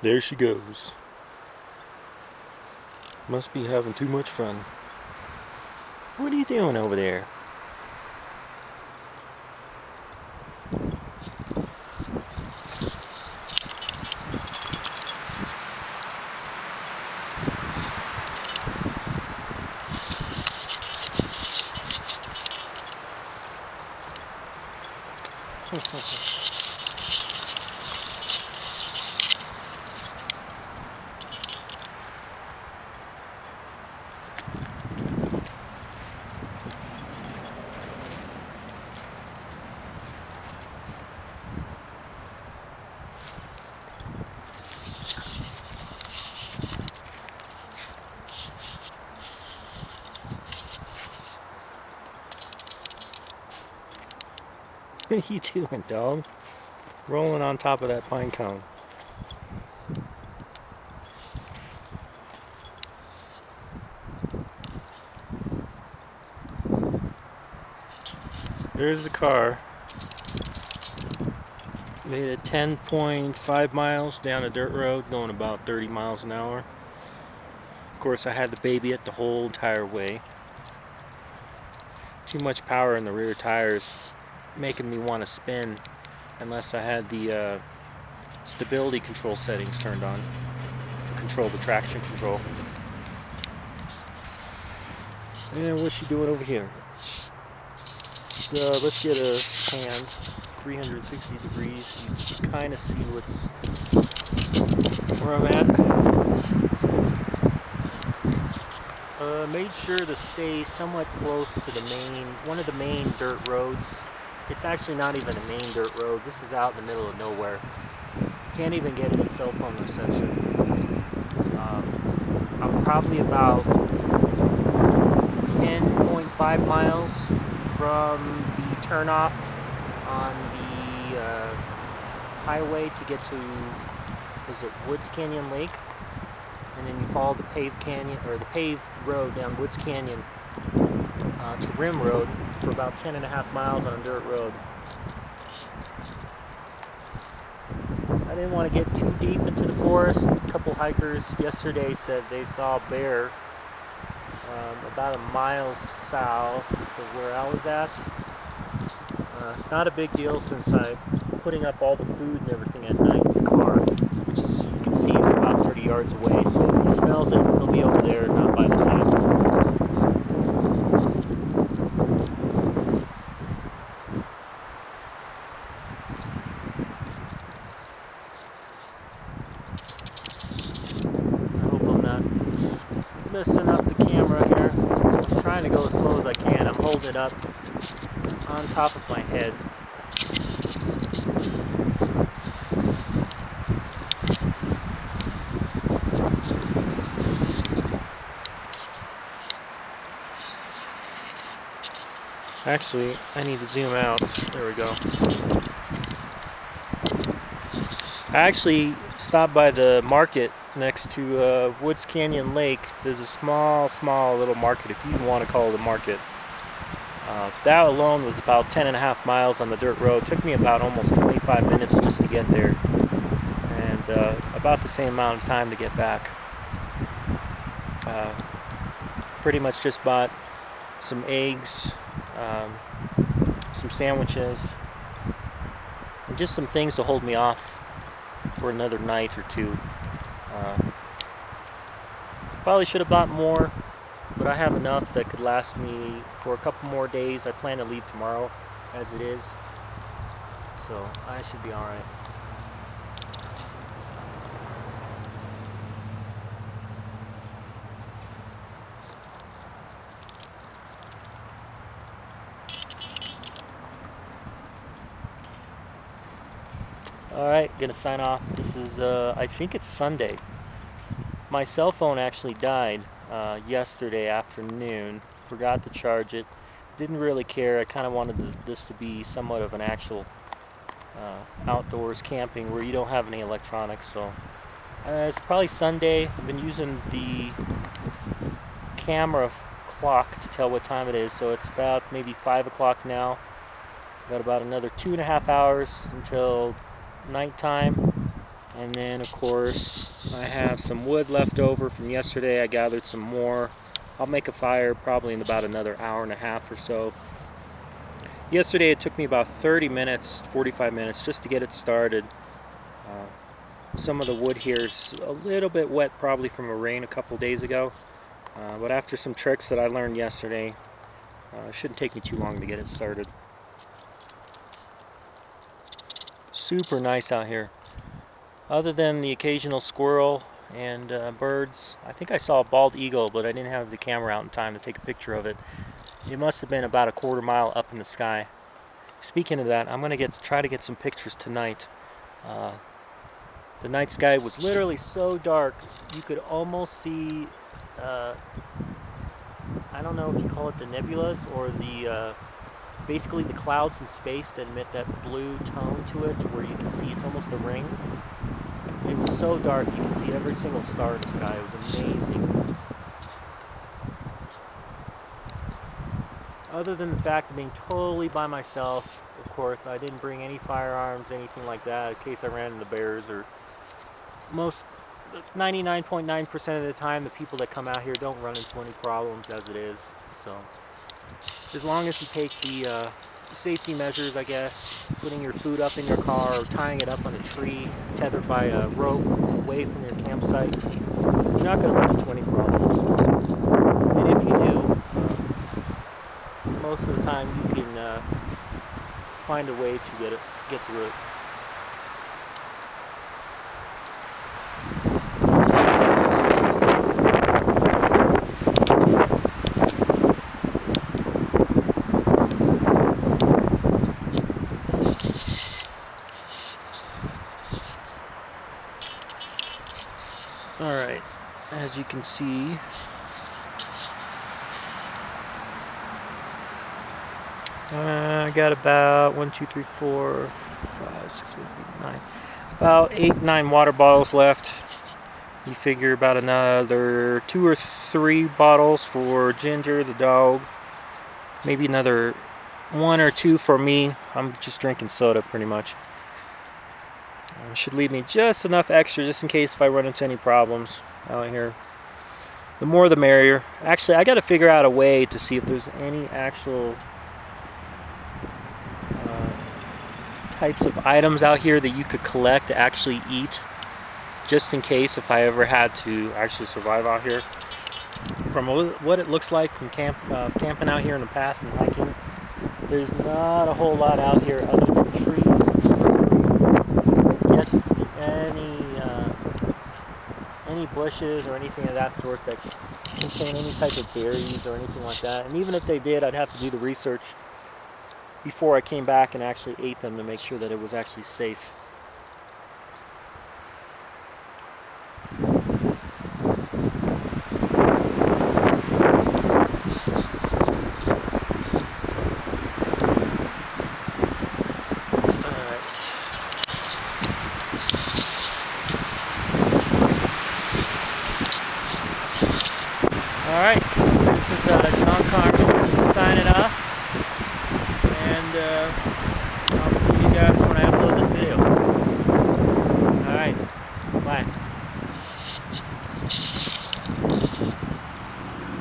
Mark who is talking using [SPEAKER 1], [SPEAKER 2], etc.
[SPEAKER 1] There she goes. Must be having too much fun. What are you doing over there? What are you doing, dog? Rolling on top of that pine cone. There's the car. Made it 10.5 miles down a dirt road, going about 30 miles an hour. Of course, I had the baby it the whole entire way. Too much power in the rear tires, making me want to spin unless I had the stability control settings turned on to control the traction control. And what's she doing over here? Let's get a pan, 360 degrees. You can kind of see where I'm at. Made sure to stay somewhat close to one of the main dirt roads. It's actually not even a main dirt road. This is out in the middle of nowhere. Can't even get any cell phone reception. I'm probably about 10.5 miles from the turnoff on the highway to get to, was it Woods Canyon Lake? And then you follow the paved road down Woods Canyon to Rim Road for about 10.5 miles on a dirt road. I didn't want to get too deep into the forest. A couple hikers yesterday said they saw a bear about a mile south of where I was at. Not a big deal since I'm putting up all the food and everything at night in the car, which is, you can see is about 30 yards away, so if he smells it, he'll be over there, not by the tent. I hope I'm not messing up the camera here. I'm trying to go as slow as I can. I'm holding it up on top of my head. Actually, I need to zoom out. There we go. I actually stopped by the market next to Woods Canyon Lake. There's a small little market, if you even want to call it a market. That alone was about 10.5 miles on the dirt road. It took me about almost 25 minutes just to get there, and about the same amount of time to get back. Pretty much just bought some eggs, some sandwiches, and just some things to hold me off for another night or two. Probably should have bought more, but I have enough that could last me for a couple more days. I plan to leave tomorrow as it is, so I should be alright. Alright, gonna sign off. This is, I think it's Sunday. My cell phone actually died yesterday afternoon. Forgot to charge it. Didn't really care. I kind of wanted this to be somewhat of an actual outdoors camping where you don't have any electronics. So it's probably Sunday. I've been using the camera clock to tell what time it is. So it's about maybe 5 o'clock now. Got about another 2.5 hours until nighttime. And then of course I have some wood left over from yesterday. I gathered some more. I'll make a fire probably in about another hour and a half or so. Yesterday it took me about 30 minutes, 45 minutes just to get it started. Some of the wood here is a little bit wet, probably from a rain a couple days ago. But after some tricks that I learned yesterday, it shouldn't take me too long to get it started. Super nice out here. Other than the occasional squirrel and birds, I think I saw a bald eagle, but I didn't have the camera out in time to take a picture of it. It must have been about a quarter mile up in the sky. Speaking of that, I'm going to try to get some pictures tonight. The night sky was literally so dark, you could almost see, I don't know if you call it the nebulas or the, basically the clouds in space that emit that blue tone to it, where you can see it's almost a ring. It was so dark, you could see every single star in the sky. It was amazing. Other than the fact of being totally by myself, of course, I didn't bring any firearms, anything like that, in case I ran into bears or 99.9% of the time, the people that come out here don't run into any problems as it is. So, as long as you take the safety measures, I guess, putting your food up in your car or tying it up on a tree, tethered by a rope away from your campsite, you're not going to run into any problems. And if you do, most of the time you can find a way to get through it. Alright, as you can see, I got about 1, 2, 3, 4, 5, 6, 7, 8, 9. About 8, 9 water bottles left. You figure about another 2 or 3 bottles for Ginger, the dog. Maybe another 1 or 2 for me. I'm just drinking soda pretty much. Should leave me just enough extra just in case if I run into any problems out here. The more the merrier. Actually, I got to figure out a way to see if there's any actual types of items out here that you could collect to actually eat, just in case if I ever had to actually survive out here. From what it looks like from camping out here in the past and hiking, there's not a whole lot out here other than trees. Yet to see any bushes or anything of that sort that contain any type of berries or anything like that. And even if they did, I'd have to do the research before I came back and actually ate them to make sure that it was actually safe.